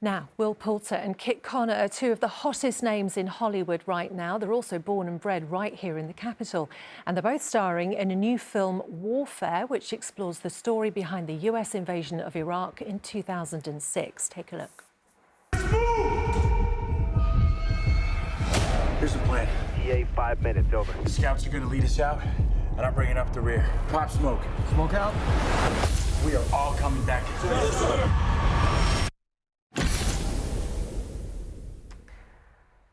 Now, Will Poulter and Kit Connor are two of the hottest names in Hollywood right now. They're also born and bred right here in the capital. And they're both starring in a new film, Warfare, which explores the story behind the US invasion of Iraq in 2006. Take a look. Here's the plan. EA 5 minutes, over. The scouts are going to lead us out, and I'm bringing up the rear. Pop smoke. Smoke out. We are all coming back.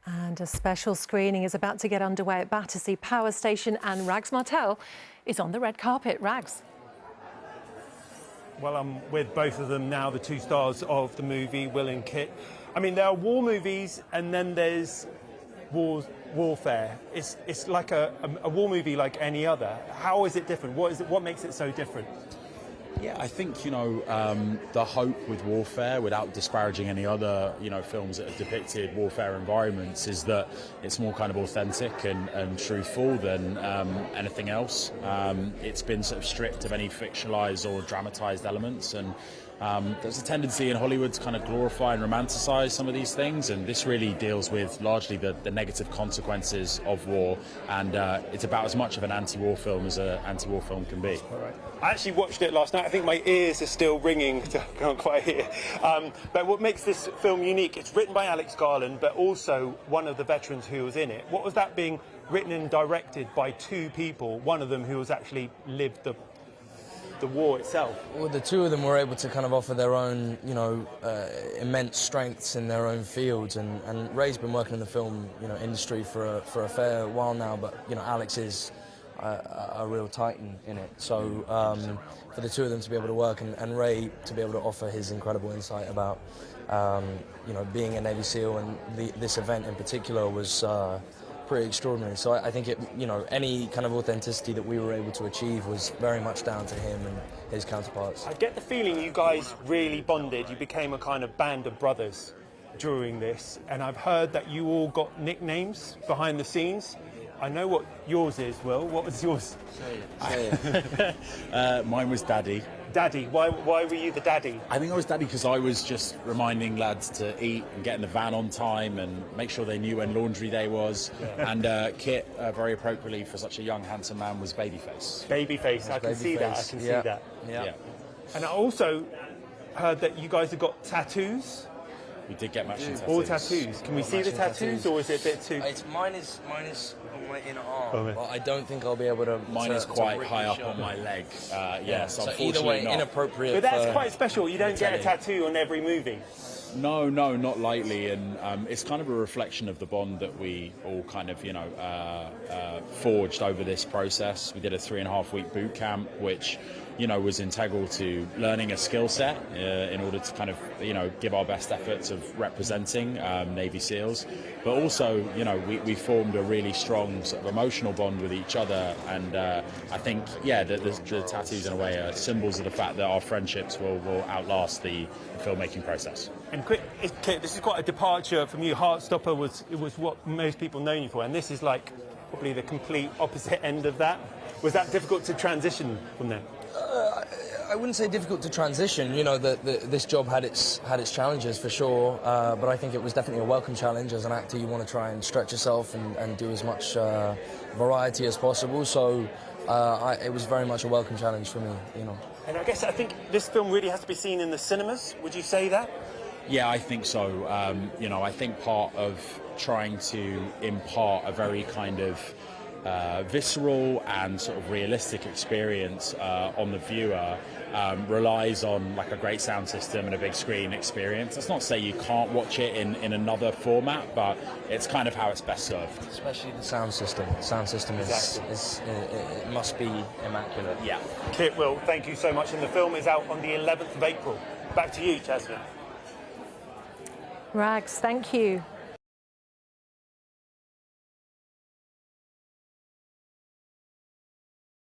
And a special screening is about to get underway at Battersea Power Station, and Rags Martel is on the red carpet. Rags. Well, I'm with both of them now, the two stars of the movie, Will and Kit. I mean, there are war movies, and then there's warfare. It's like a war movie like any other. How is it different? What makes it so different? Yeah, I think, the hope with Warfare, without disparaging any other, films that have depicted warfare environments, is that it's more kind of authentic and truthful than anything else. It's been sort of stripped of any fictionalized or dramatized elements, and there's a tendency in Hollywood to kind of glorify and romanticize some of these things, and this really deals with largely the negative consequences of war, and it's about as much of an anti-war film as an anti-war film can be. All right. I actually watched it last night. I think my ears are still ringing. I can't quite hear. But what makes this film unique, it's written by Alex Garland, but also one of the veterans who was in it. What was that, being written and directed by two people, one of them who has actually lived the war itself? Well, the two of them were able to kind of offer their own, immense strengths in their own fields, and Ray's been working in the film, industry for a fair while now, but, Alex is a real titan in it. So for the two of them to be able to work, and Ray to be able to offer his incredible insight about, being a Navy SEAL, and this event in particular was pretty extraordinary. So I think any kind of authenticity that we were able to achieve was very much down to him and his counterparts. I get the feeling you guys really bonded. You became a kind of band of brothers during this, and I've heard that you all got nicknames behind the scenes. I know what yours is, Will. What was yours? Say it. Mine was Daddy. Daddy. Why were you the daddy? I think I was Daddy because I was just reminding lads to eat and get in the van on time and make sure they knew when laundry day was. Yeah. And Kit, very appropriately for such a young, handsome man, was Babyface. Babyface. I can see that. I can see that. Yeah. And I also heard that you guys have got tattoos. We did get matching tattoos. All tattoos. Can we see the tattoos, or is it a bit too? Mine is on my inner arm, but I don't think I'll be able to. Mine is quite high up on my leg. So either way, not. Inappropriate. But that's quite special. You don't get a tattoo on every movie. No, not lightly, and it's kind of a reflection of the bond that we all kind of, forged over this process. We did a 3.5-week boot camp, which, was integral to learning a skill set in order to kind of, give our best efforts of representing Navy SEALs. But also, we formed a really strong sort of emotional bond with each other, and I think, the tattoos in a way are symbols of the fact that our friendships will outlast the filmmaking process. And Kit, this is quite a departure from you. Heartstopper was what most people know you for, and this is like probably the complete opposite end of that. Was that difficult to transition from there? I wouldn't say difficult to transition. This job had its challenges for sure, but I think it was definitely a welcome challenge. As an actor, you want to try and stretch yourself and do as much variety as possible. So it was very much a welcome challenge for me. And I think this film really has to be seen in the cinemas. Would you say that? Yeah, I think so. I think part of trying to impart a very kind of visceral and sort of realistic experience on the viewer relies on like a great sound system and a big screen experience. That's not to say you can't watch it in another format, but it's kind of how it's best served. Especially the sound system. The sound system it must be immaculate. Yeah. Kit, Will, thank you so much. And the film is out on the 11th of April. Back to you, Jasmine. Rags, thank you.